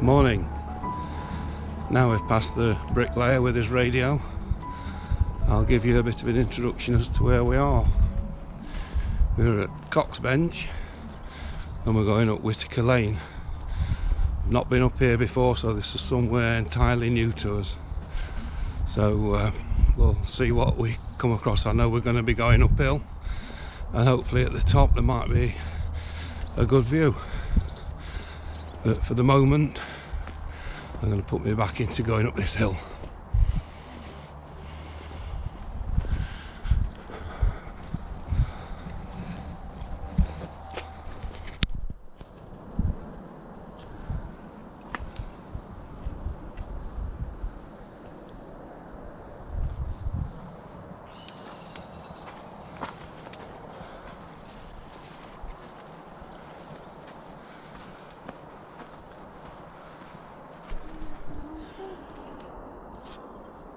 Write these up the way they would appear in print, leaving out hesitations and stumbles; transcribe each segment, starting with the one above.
Morning. Now we've passed the bricklayer with his radio, I'll give you a bit of an introduction as to where we are. We're at Coxbench and we're going up Whitaker Lane. Not been up here before, so this is somewhere entirely new to us. So we'll see what we come across. I know we're going to be going uphill, and hopefully at the top there might be a good view. But for the moment, I'm going to put me back into going up this hill.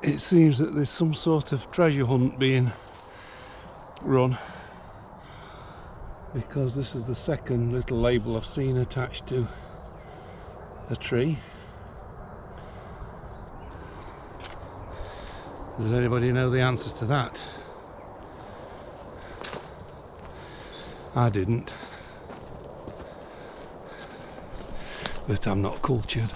It seems that there's some sort of treasure hunt being run, because this is the second little label I've seen attached to a tree. Does anybody know the answer to that? I didn't, but I'm not cultured.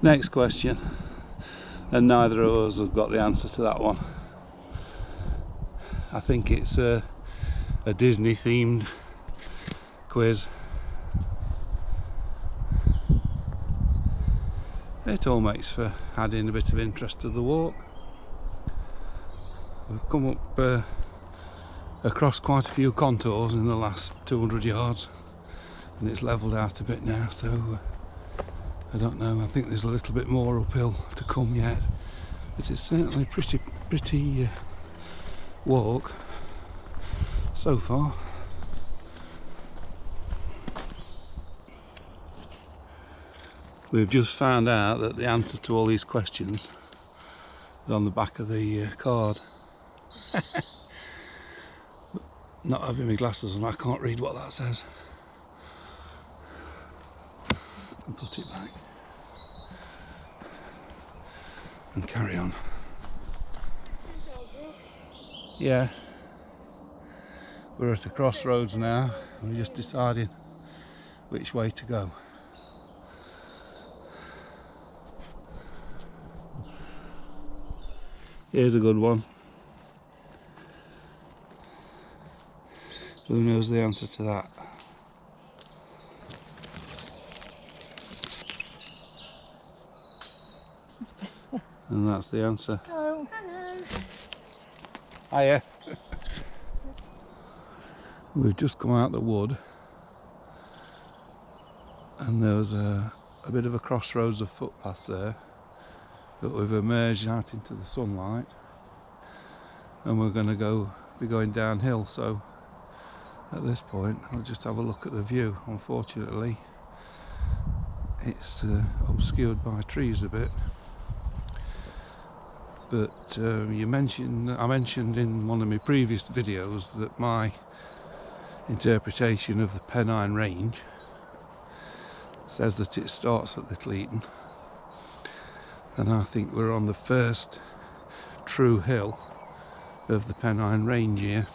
Next question, and neither of us have got the answer to that one. I think it's a Disney themed quiz. It all makes for adding a bit of interest to the walk. We've come up across quite a few contours in the last 200 yards, and it's levelled out a bit now, so I don't know, I think there's a little bit more uphill to come yet, but it's certainly a pretty walk so far. We've just found out that the answer to all these questions is on the back of the card. Not having my glasses on, I can't read what that says. And put it back and carry on. Yeah, we're at a crossroads now. We're just deciding which way to go. Here's a good one. Who knows the answer to that? And that's the answer. Hello. Hello. Hiya. We've just come out the wood, and there was a bit of a crossroads of footpaths there, but we've emerged out into the sunlight, and we're going to be going downhill. So at this point I'll just have a look at the view. Unfortunately it's obscured by trees a bit. But I mentioned in one of my previous videos that my interpretation of the Pennine Range says that it starts at Little Eaton, and I think we're on the first true hill of the Pennine Range here.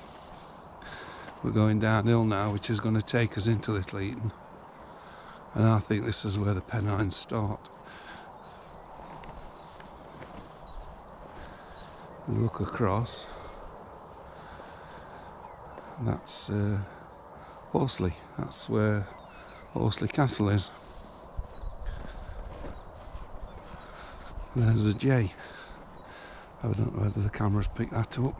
We're going downhill now, which is going to take us into Little Eaton, and I think this is where the Pennines start. We look across, and that's Horsley. That's where Horsley Castle is. There's a J. I don't know whether the camera's picked that up.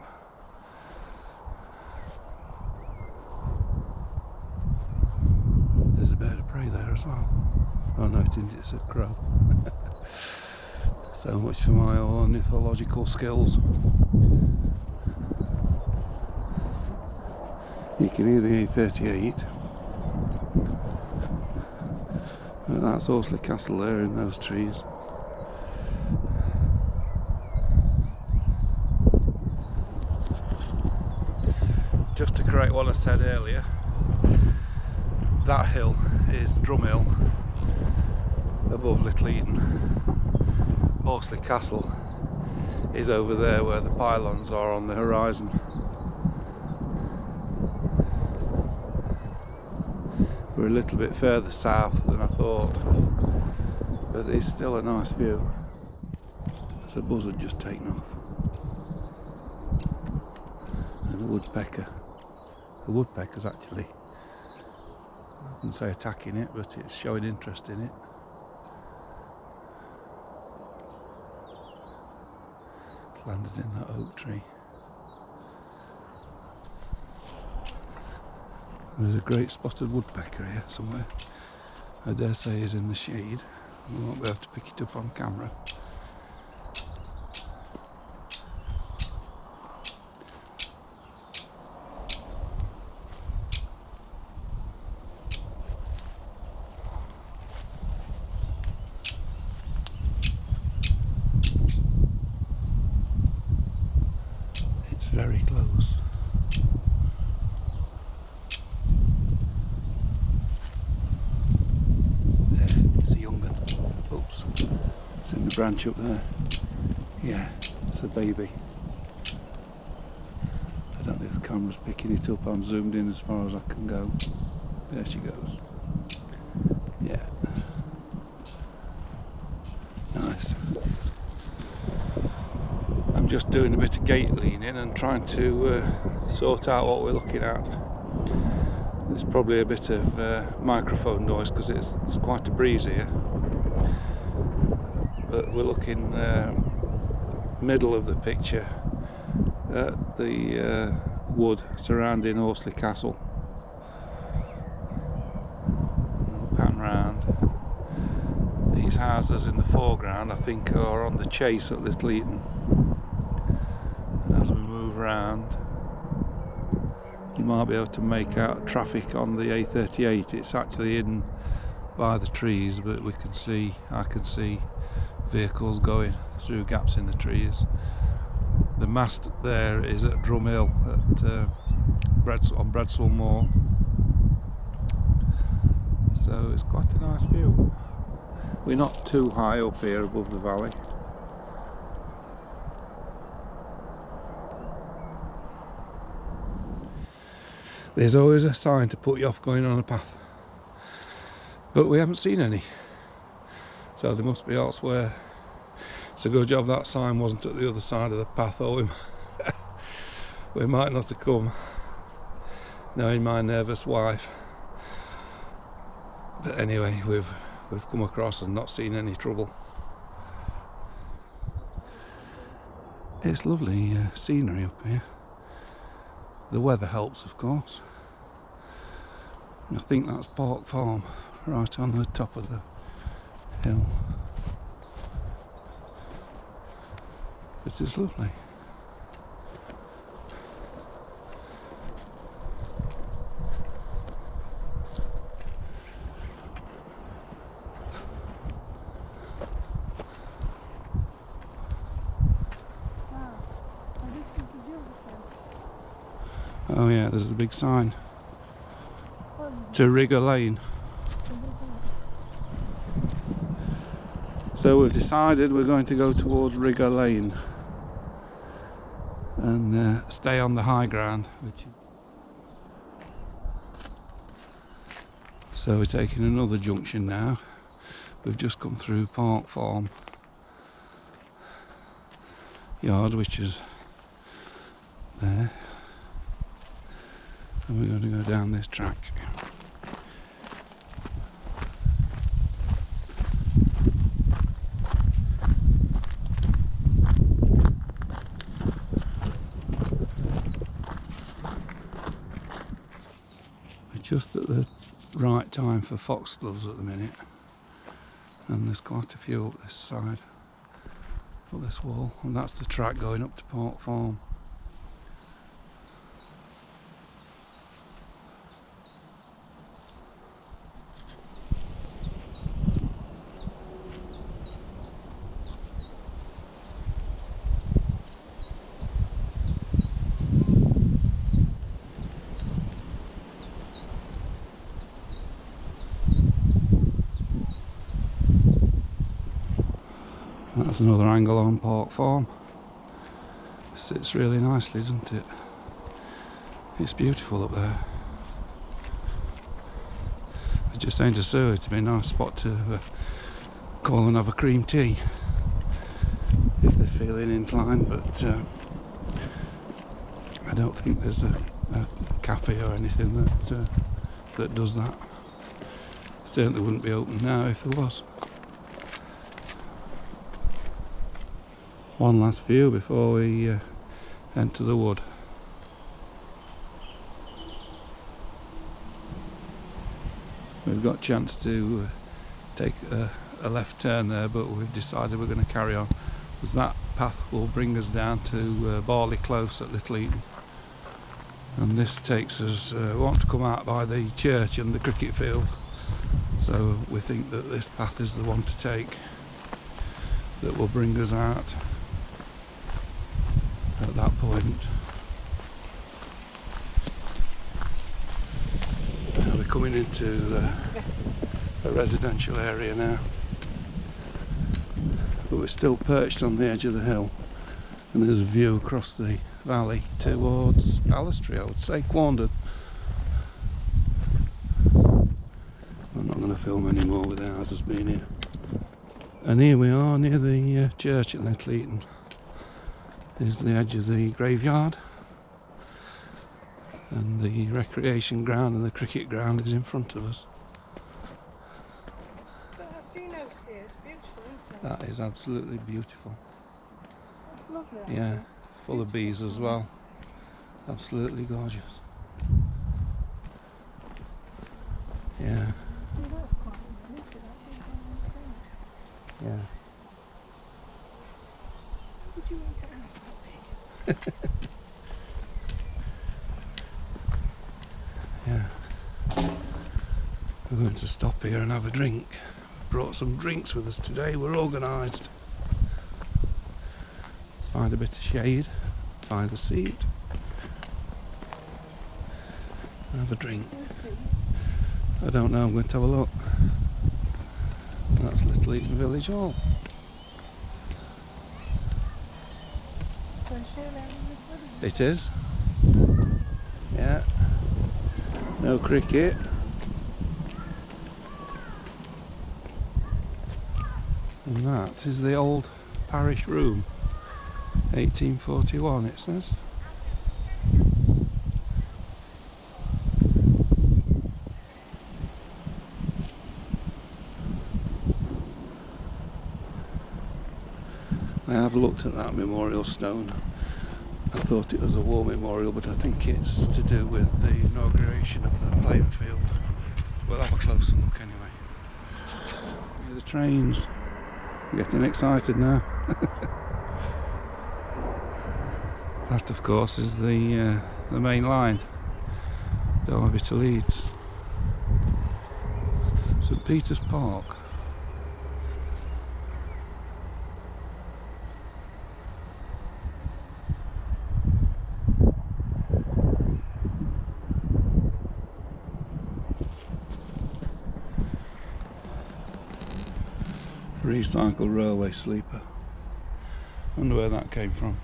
There's a bird of prey there as well. Oh no, it isn't, it's a crow. So much for my ornithological skills. You can hear the A38. And that's Horsley Castle there in those trees. Just to correct what I said earlier, that hill is Drum Hill above Little Eaton. Horsley Castle is over there where the pylons are on the horizon. We're a little bit further south than I thought, but it's still a nice view. There's a buzzard just taken off, and a woodpecker. The woodpecker's actually, I wouldn't say attacking it, but it's showing interest in it. It's landed in that oak tree. There's a great spotted woodpecker here somewhere. I dare say he's in the shade. We won't be able to pick it up on camera. It's very close. It's in the branch up there. Yeah, it's a baby. I don't know if the camera's picking it up. I'm zoomed in as far as I can go. There she goes. Yeah. Nice. I'm just doing a bit of gate leaning and trying to sort out what we're looking at. There's probably a bit of microphone noise because it's quite a breeze here. But we're looking middle of the picture at the wood surrounding Horsley Castle. I'll pan round. These houses in the foreground I think are on the chase at Little Eaton. And as we move round, you might be able to make out traffic on the A38. It's actually hidden by the trees, but I can see vehicles going through gaps in the trees. The mast there is at Drum Hill at on Bredsall Moor, so it's quite a nice view. We're not too high up here above the valley. There's always a sign to put you off going on a path, but we haven't seen any. So they must be elsewhere. It's a good job that sign wasn't at the other side of the path, or we might not have come, knowing my nervous wife. But anyway, we've come across and not seen any trouble. It's lovely scenery up here. The weather helps, of course. I think that's Park Farm, right on the top of the hill. But it's lovely. Oh yeah, there's a big sign to Rigger Lane. So we've decided we're going to go towards Rigger Lane and stay on the high ground. So we're taking another junction now. We've just come through Park Farm yard, which is there, and we're going to go down this track. Just at the right time for foxgloves at the minute, and there's quite a few up this side, up this wall, and that's the track going up to Park Farm. That's another angle on Park Farm. Sits really nicely, doesn't it? It's beautiful up there. I was just saying to Sue it'd be a nice spot to call and have a cream tea if they're feeling inclined, but I don't think there's a cafe or anything that does that. Certainly wouldn't be open now if there was. One last view before we enter the wood. We've got a chance to take a left turn there, but we've decided we're going to carry on, because that path will bring us down to Barley Close at Little Eaton, and this takes us, we want to come out by the church and the cricket field, so we think that this path is the one to take that will bring us out at that point. We're coming into a residential area now, but we're still perched on the edge of the hill, and there's a view across the valley towards Balustry, I would say, Quandon. I'm not going to film any more without us being here. And here we are near the church at Little Eaton. There's the edge of the graveyard, and the recreation ground and the cricket ground is in front of us. But that sea notes here, it's beautiful, isn't it? That is absolutely beautiful. That's lovely. Yeah, full of bees as well. Absolutely gorgeous. Yeah. See, that's quite lovely. Yeah. Would you want to ask that big? Yeah. We're going to stop here and have a drink. We've brought some drinks with us today. We're organised. Let's find a bit of shade, find a seat, and have a drink. I don't know, I'm going to have a look. And that's Little Eaton Village Hall. It is. Yeah. No cricket. And that is the old parish room. 1841 it says. I have looked at that memorial stone. I thought it was a war memorial, but I think it's to do with the inauguration of the playing field. We'll have a closer look anyway. Hear the trains. I'm getting excited now. That, of course, is the main line. Derby to Leeds. St Peter's Park. Recycled railway sleeper. Wonder where that came from.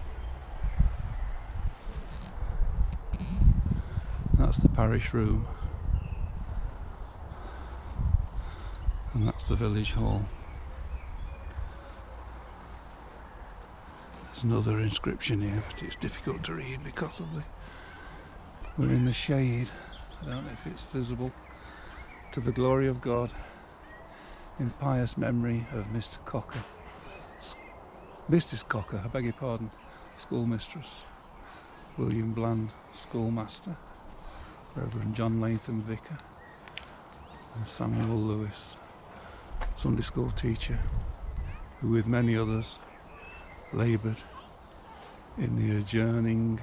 That's the parish room, and that's the village hall. There's another inscription here, but it's difficult to read because of we're in the shade. I don't know if it's visible. To the glory of God, in pious memory of Mrs. Cocker, I beg your pardon, schoolmistress, William Bland, schoolmaster, Reverend John Latham, vicar, and Samuel Lewis, Sunday school teacher, who with many others laboured in the adjoining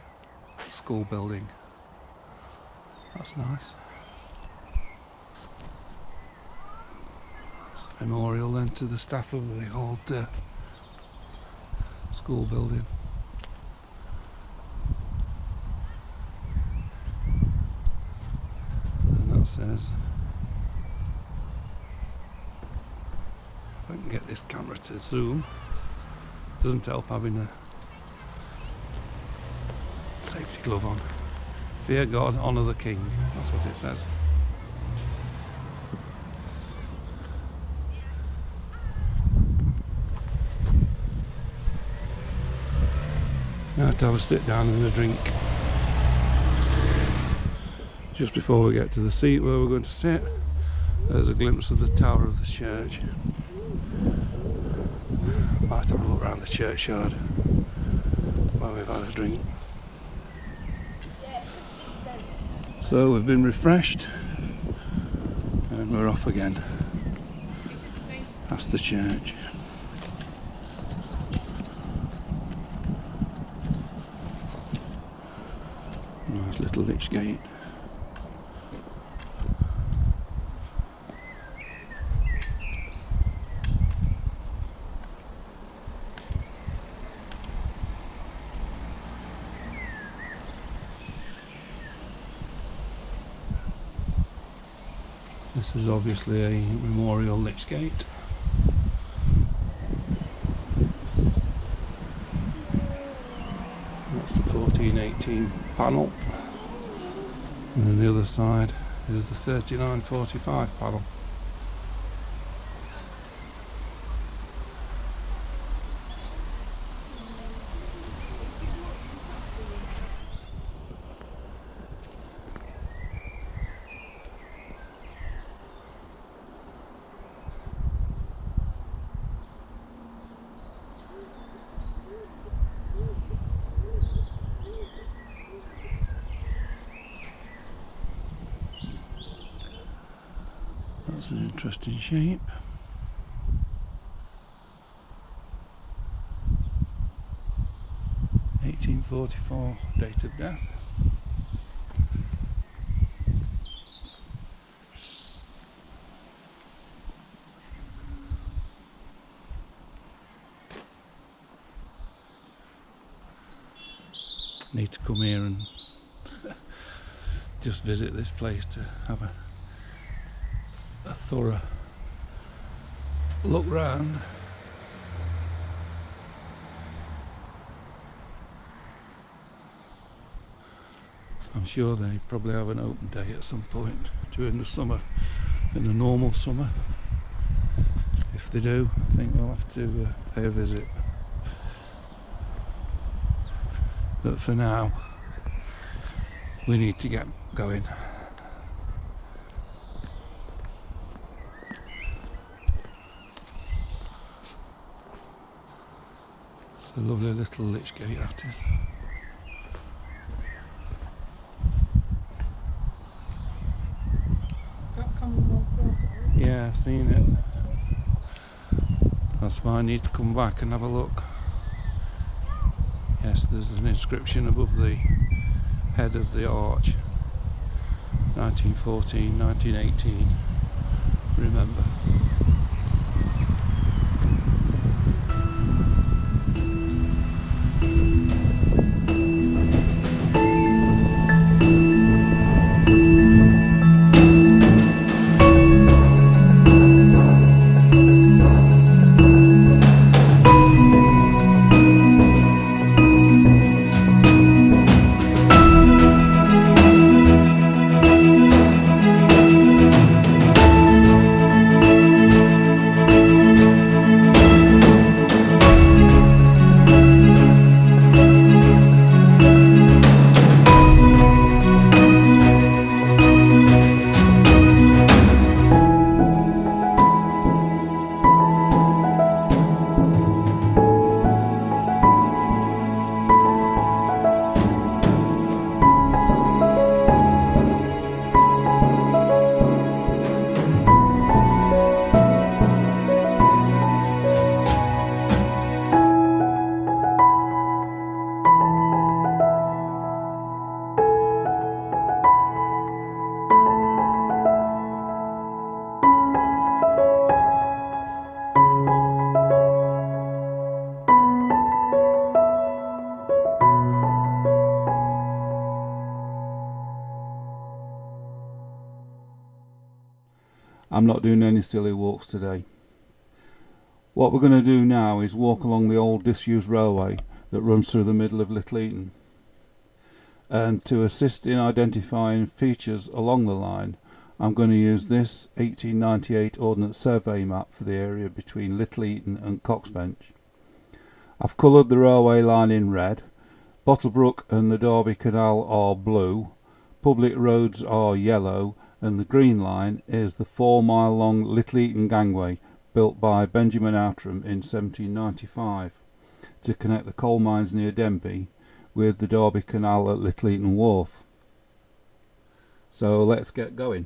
school building. That's nice. It's a memorial then to the staff of the old school building. And that says, if I can get this camera to zoom, Doesn't help having a safety glove on. Fear God, honour the King. That's what it says. Now to have a sit down and a drink. Just before we get to the seat where we're going to sit, there's a glimpse of the tower of the church. Might have a look around the churchyard while we've had a drink. So we've been refreshed and we're off again past the church. Nice little lich gate. This is obviously a memorial lich gate. That's the 1418 panel. And then the other side is the 3945 panel. That's an interesting shape. (1844) date of death. Need to come here and just visit this place to have a thorough look round. I'm sure they probably have an open day at some point during the summer, in a normal summer. If they do, I think we'll have to pay a visit. But for now, we need to get going. It's a lovely little lich gate, that is. Yeah, I've seen it. That's why I need to come back and have a look. Yes, there's an inscription above the head of the arch. 1914, 1918. Remember. I'm not doing any silly walks today. What we're going to do now is walk along the old disused railway that runs through the middle of Little Eaton. And to assist in identifying features along the line, I'm going to use this 1898 Ordnance Survey map for the area between Little Eaton and Coxbench. I've coloured the railway line in red, Bottlebrook and the Derby Canal are blue, public roads are yellow, and the green line is the 4-mile long Little Eaton gangway built by Benjamin Outram in 1795 to connect the coal mines near Denby with the Derby Canal at Little Eaton Wharf. So let's get going.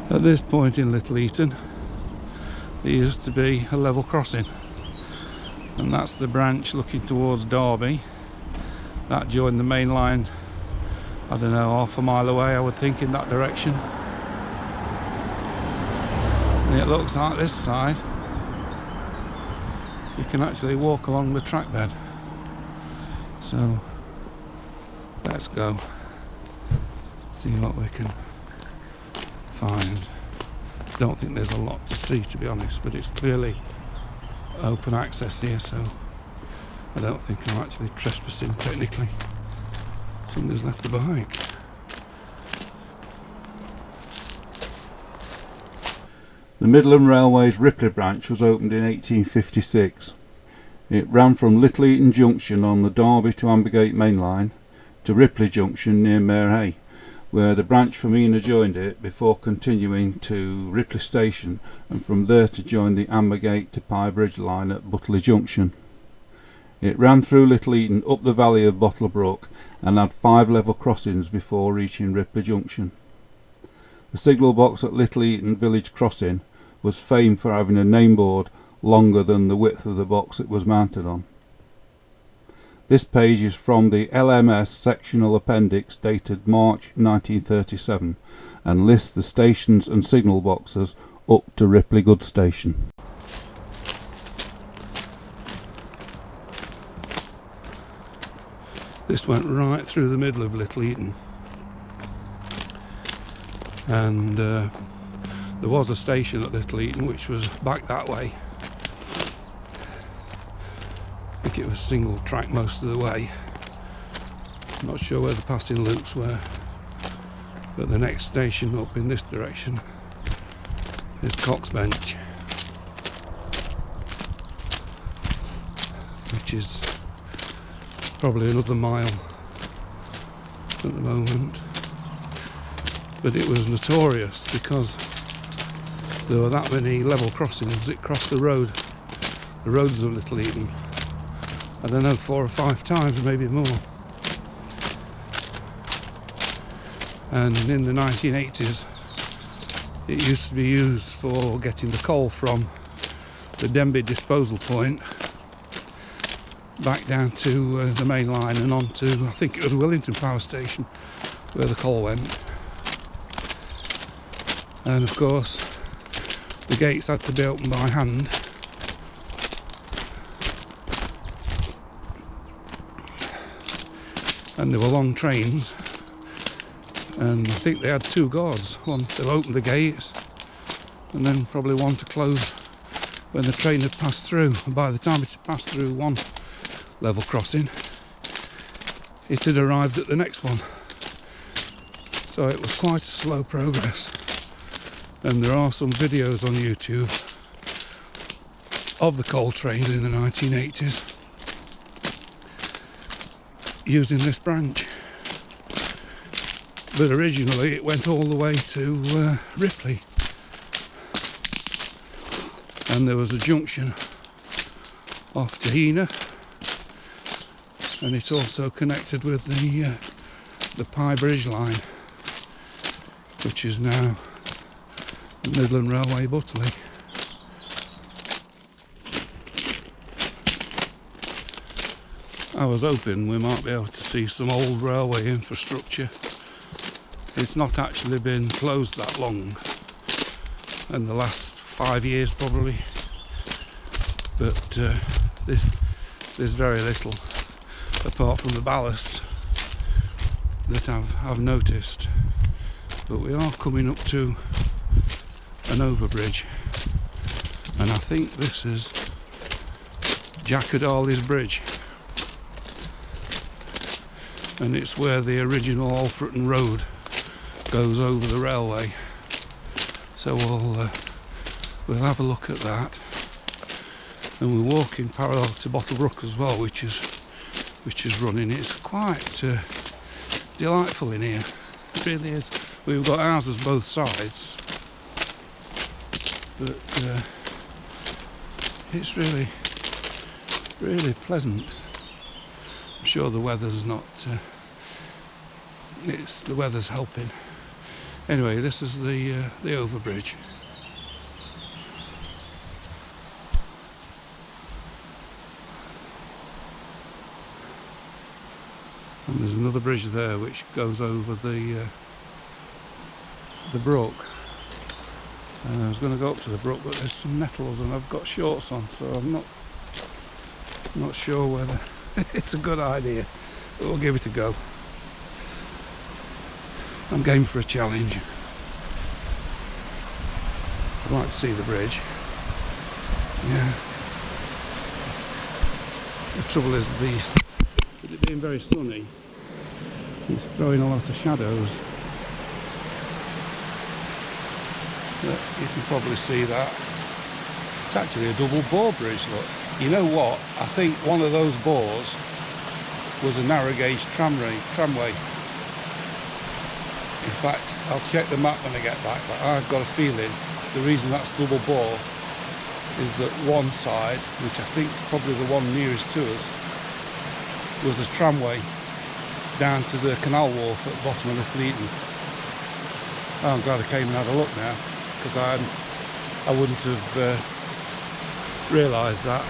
At this point in Little Eaton, there used to be a level crossing, and that's the branch looking towards Derby. That joined the main line, I don't know, half a mile away I would think, in that direction. And it looks like this side you can actually walk along the track bed. So let's go see what we can find. Don't think there's a lot to see, to be honest, but it's clearly open access here, so I don't think I'm actually trespassing technically. Somebody's left the bike. The Midland Railway's Ripley Branch was opened in 1856. It ran from Little Eaton Junction on the Derby to Ambergate main line to Ripley Junction near Marehay, where the branch from Ena joined it before continuing to Ripley Station, and from there to join the Ambergate to Pye Bridge line at Butterley Junction. It ran through Little Eaton up the valley of Bottlebrook and had 5 level crossings before reaching Ripley Junction. The signal box at Little Eaton Village Crossing was famed for having a name board longer than the width of the box it was mounted on. This page is from the LMS sectional appendix dated March 1937 and lists the stations and signal boxes up to Ripley Good Station. This went right through the middle of Little Eaton, and there was a station at Little Eaton which was back that way. I think it was single track most of the way. I'm not sure where the passing loops were, but the next station up in this direction is Coxbench, which is probably another mile at the moment. But it was notorious because there were that many level crossings. It crossed the roads of Little Eaton, I don't know, 4 or 5 times, maybe more. And in the 1980s it used to be used for getting the coal from the Denby disposal point back down to the main line and on to, I think it was Willington Power Station, where the coal went. And of course the gates had to be opened by hand, and there were long trains, and I think they had 2 guards, one to open the gates and then probably one to close when the train had passed through. And by the time it had passed through one level crossing, it had arrived at the next one, so it was quite a slow progress. And there are some videos on YouTube of the coal trains in the 1980s using this branch. But originally it went all the way to Ripley, and there was a junction off to Ena, and it also connected with the Pye Bridge line, which is now the Midland Railway Butterley. I was hoping we might be able to see some old railway infrastructure. It's not actually been closed that long, in the last 5 years probably, but there's very little apart from the ballast that I've noticed. But we are coming up to an overbridge, and I think this is Jackadally's Bridge, and it's where the original Alfreton Road goes over the railway. So we'll have a look at that, and we're walking parallel to Bottlebrook as well, which is running. It's quite delightful in here. It really is. We've got houses both sides, but it's really pleasant. I'm sure the weather's not. The weather's helping. Anyway, this is the overbridge. And there's another bridge there which goes over the brook. And I was going to go up to the brook, but there's some nettles and I've got shorts on, so I'm not sure whether it's a good idea, but we'll give it a go. I'm game for a challenge. I'd like to see the bridge. Yeah. The trouble is, with it being very sunny, it's throwing a lot of shadows. But you can probably see that. It's actually a double bore bridge, look. You know what? I think one of those bores was a narrow gauge tramway. In fact, I'll check the map when I get back, but I've got a feeling the reason that's double bore is that one side, which I think is probably the one nearest to us, was a tramway down to the canal wharf at the bottom of Little Eaton. Oh, I'm glad I came and had a look now, because I wouldn't have realised that.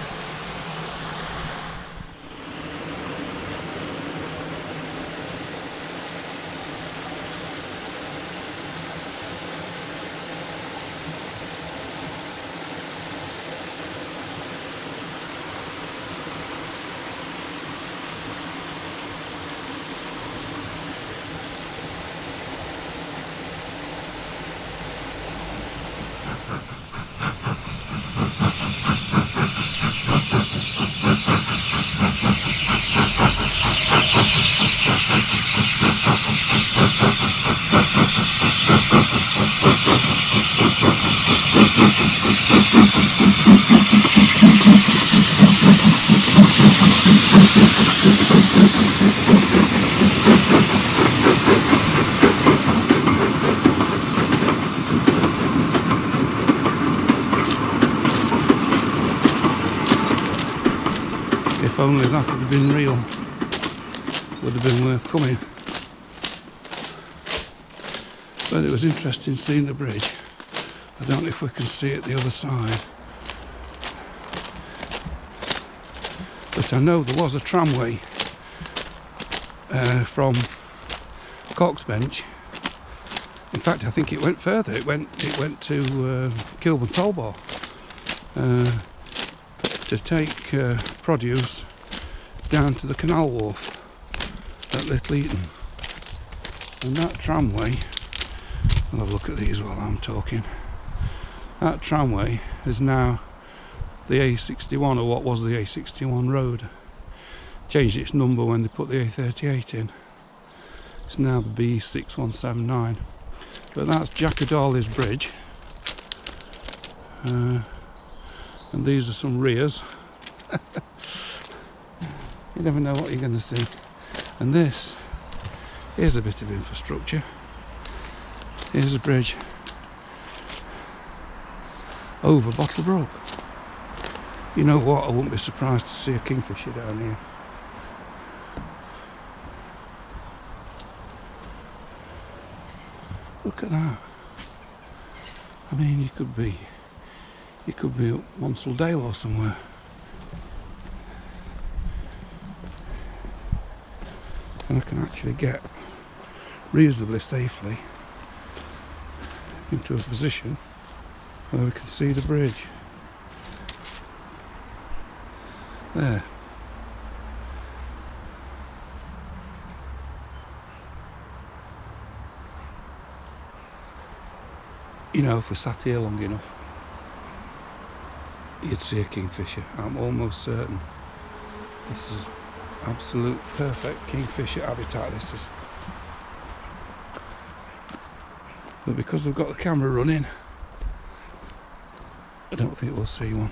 If only that had been real, would have been worth coming. But it was interesting seeing the bridge. I don't know if we can see it the other side. But I know there was a tramway from Coxbench. In fact, I think it went further. It went to Kilburn Toll Bar to take produce down to the canal wharf at Little Eaton. And that tramway, I'll have a look at these while I'm talking. That tramway is now the A61, or what was the A61 road. Changed its number when they put the A38 in. It's now the B6179. But that's Jackadally's Bridge. And these are some rears. You never know what you're going to see. And this is a bit of infrastructure. Here's a bridge over Bottlebrook. You know what? I wouldn't be surprised to see a kingfisher down here. Look at that. I mean, you could be up Monsell Dale or somewhere. And I can actually get reasonably safely into a position where we can see the bridge. There. You know, if we sat here long enough, you'd see a kingfisher. I'm almost certain. This is absolute perfect kingfisher habitat, this is. But because we've got the camera running, I don't think we'll see one.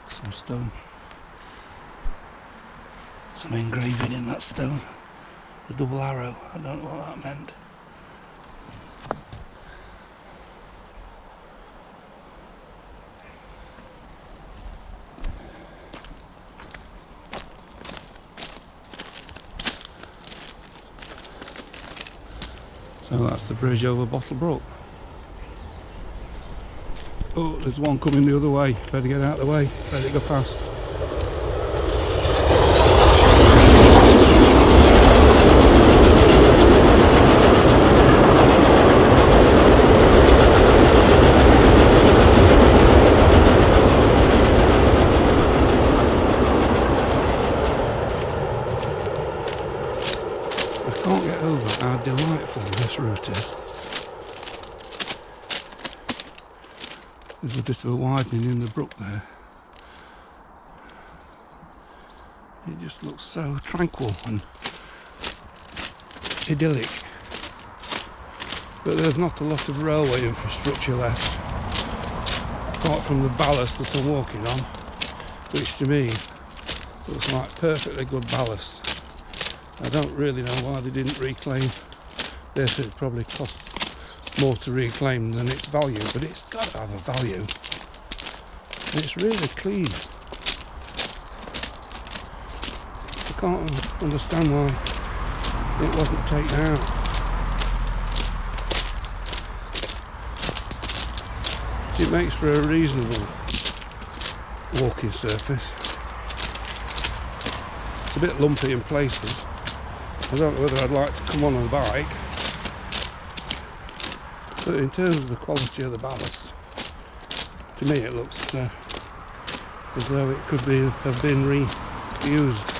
Some stone. Some engraving in that stone. A double arrow. I don't know what that meant. So that's the bridge over Bottle Brook. Oh, there's one coming the other way. Better get out of the way. Let it go past. I can't get over how delightful this route is. There's a bit of a widening in the brook there. It just looks so tranquil and idyllic. But there's not a lot of railway infrastructure left, apart from the ballast that I'm walking on, which to me looks like perfectly good ballast. I don't really know why they didn't reclaim this. It probably cost more to reclaim than its value, but it's got to have a value. And it's really clean. I can't understand why it wasn't taken out. It makes for a reasonable walking surface. It's a bit lumpy in places. I don't know whether I'd like to come on a bike, but in terms of the quality of the ballast, to me it looks as though it could have been reused.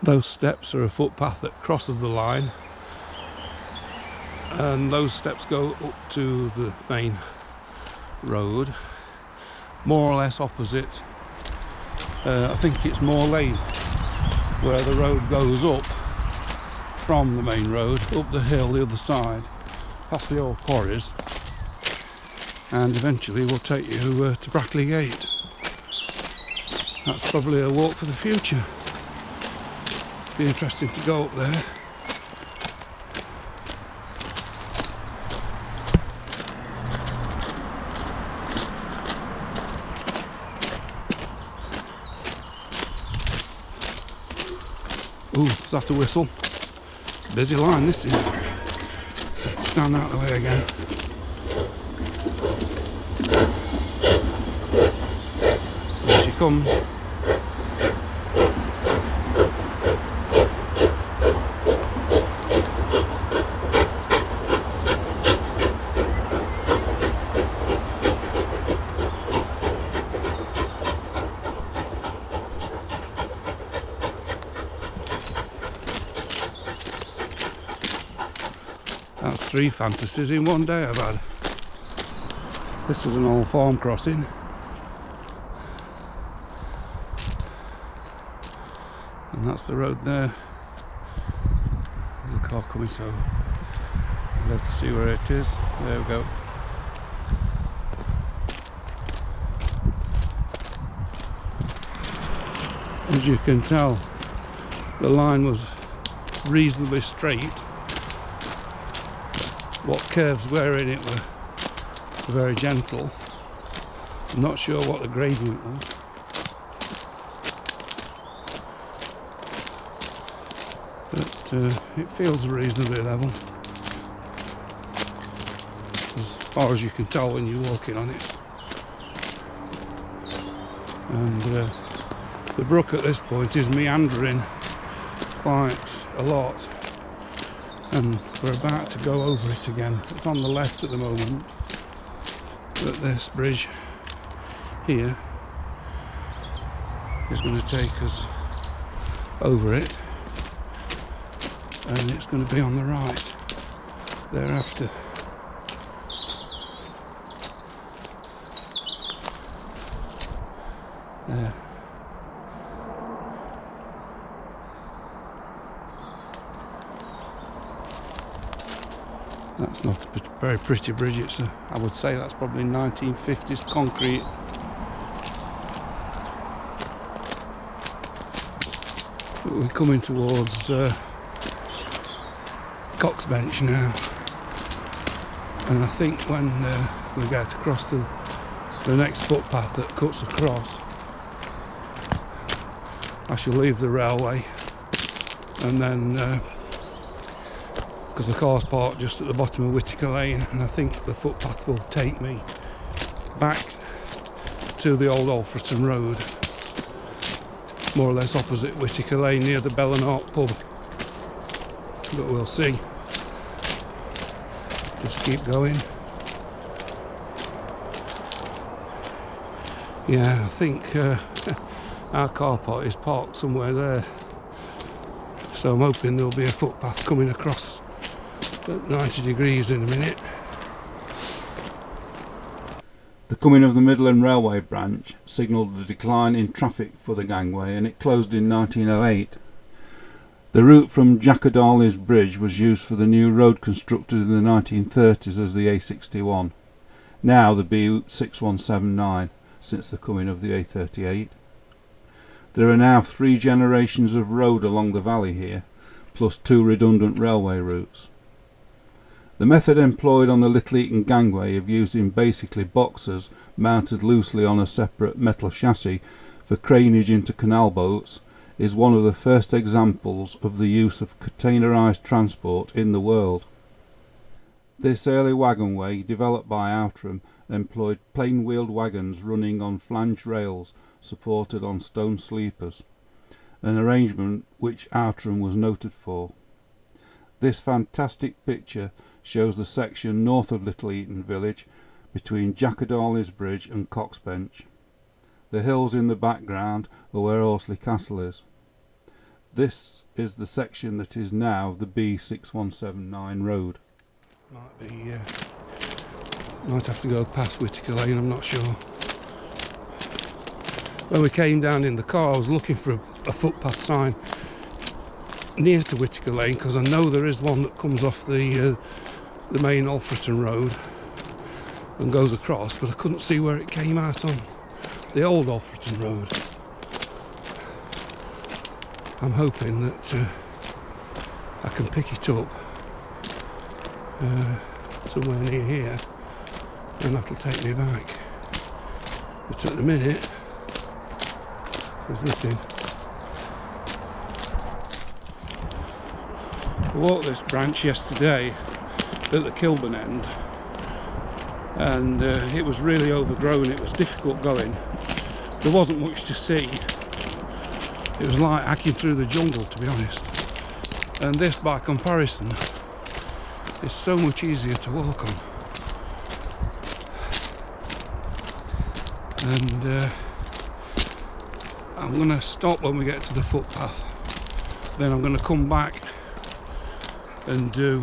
Those steps are a footpath that crosses the line, and those steps go up to the main road, more or less opposite. I think it's Moor Lane, where the road goes up from the main road, up the hill the other side, past the old quarries, and eventually will take you to Brackley Gate. That's probably a walk for the future. Be interesting to go up there. Ooh, is that a whistle? It's a busy line, this is. Have to stand out of the way again. Here she comes. That's 3 fantasies in one day I've had. This is an old farm crossing. And that's the road there. There's a car coming, so we'll be able to see where it is. There we go. As you can tell, the line was reasonably straight. What curves were in it were very gentle. I'm not sure what the gradient was. But it feels reasonably level, as far as you can tell when you're walking on it. And the brook at this point is meandering quite a lot, and we're about to go over it again. It's on the left at the moment, but this bridge here is going to take us over it. and it's going to be on the right thereafter. There. That's not a very pretty bridge. I would say that's probably 1950s concrete. But we're coming towards Coxbench now, and I think when we get across to the next footpath that cuts across, I shall leave the railway, and then because the car's parked just at the bottom of Whittaker Lane, and I think the footpath will take me back to the old Alfreton Road, more or less opposite Whittaker Lane near the Bell and Ark pub, but we'll see. Just keep going. Yeah, I think our car park is parked somewhere there, so I'm hoping there'll be a footpath coming across at 90 degrees in a minute. The coming of the Midland Railway branch signalled the decline in traffic for the gangway, and it closed in 1908. The route from Jackadaley's Bridge was used for the new road constructed in the 1930s as the A61, now the B6179, since the coming of the A38. There are now 3 generations of road along the valley here, plus 2 redundant railway routes. The method employed on the Little Eaton gangway of using basically boxes mounted loosely on a separate metal chassis for craneage into canal boats is one of the first examples of the use of containerised transport in the world. This early wagonway, developed by Outram, employed plain-wheeled wagons running on flanged rails supported on stone sleepers, an arrangement which Outram was noted for. This fantastic picture shows the section north of Little Eaton Village between Jackadaley's Bridge and Coxbench. The hills in the background are where Horsley Castle is. This is the section that is now the B6179 road. Might have to go past Whittaker Lane, I'm not sure. When we came down in the car, I was looking for a footpath sign near to Whittaker Lane, because I know there is one that comes off the main Alfreton Road and goes across, but I couldn't see where it came out on the old Alfreton Road. I'm hoping that I can pick it up somewhere near here, and that'll take me back. But at the minute, there's nothing. I walked this branch yesterday at the Kilburn end, and it was really overgrown. It was difficult going. There wasn't much to see. It was like hacking through the jungle, to be honest. And this, by comparison, is so much easier to walk on. And I'm going to stop when we get to the footpath. Then I'm going to come back and do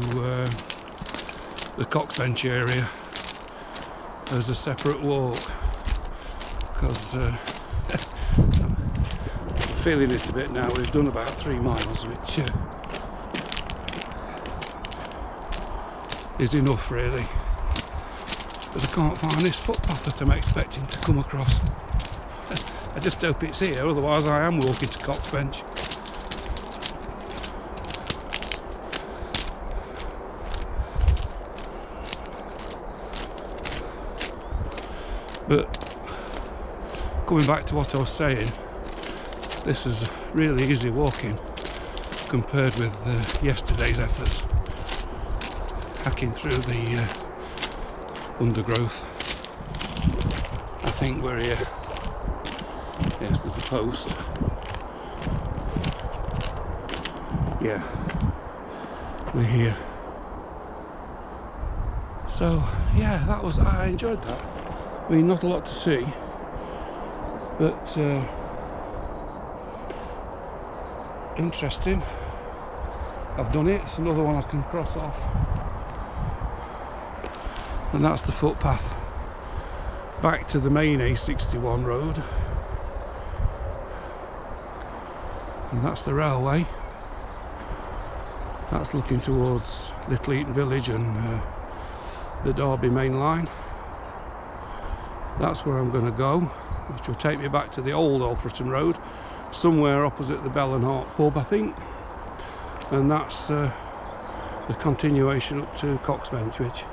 the Coxbench area as a separate walk, because I'm feeling it a bit now. We've done about 3 miles, which is enough really, but I can't find this footpath that I'm expecting to come across. I just hope it's here, otherwise I am walking to Coxbench. But coming back to what I was saying, this is really easy walking compared with yesterday's efforts, hacking through the undergrowth. I think we're here. Yes, there's a post. Yeah, we're here. So yeah, I enjoyed that. I mean, not a lot to see, but interesting. I've done it. It's another one I can cross off. And that's the footpath back to the main A61 road. And that's the railway. That's looking towards Little Eaton Village and the Derby main line. That's where I'm going to go, which will take me back to the old Alfreton Road, somewhere opposite the Bell and Hart pub, I think. And that's the continuation up to Coxbench, which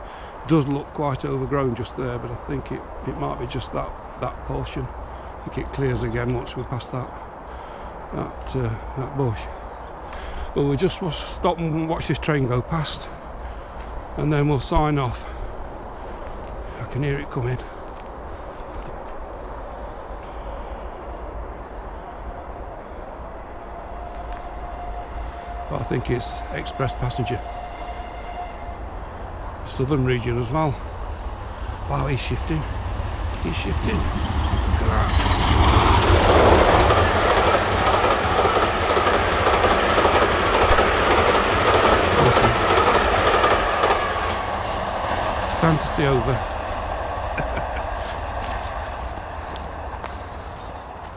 does look quite overgrown just there, but I think it might be just that portion. I think it clears again once we're past that bush. But we'll just stop and watch this train go past, and then we'll sign off. I can hear it coming. But I think it's express passenger. The southern region as well. Wow, he's shifting. He's shifting. Look at that. Awesome. Fantasy over.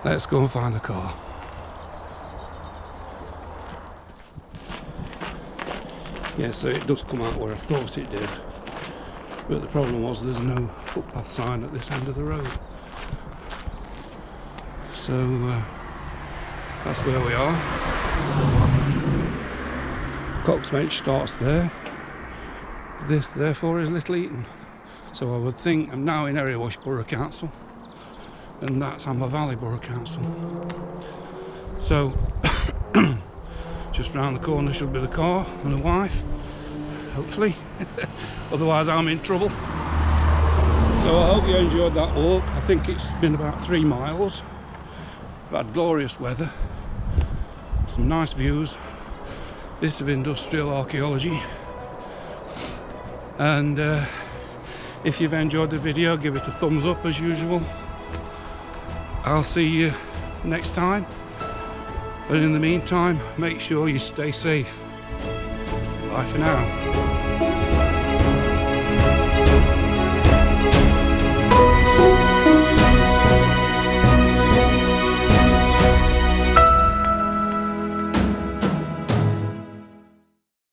Let's go and find the car. Yeah, so it does come out where I thought it did, but the problem was there's no footpath sign at this end of the road. So that's where we are. Coxbench starts there. This therefore is Little Eaton. So I would think I'm now in Erewash Borough Council, and that's Amber Valley Borough Council. So just round the corner should be the car and the wife, hopefully. Otherwise I'm in trouble. So I hope you enjoyed that walk. I think it's been about 3 miles. We've had glorious weather, some nice views, bit of industrial archaeology, and if you've enjoyed the video, give it a thumbs up as usual. I'll see you next time. But in the meantime, make sure you stay safe. Bye for now.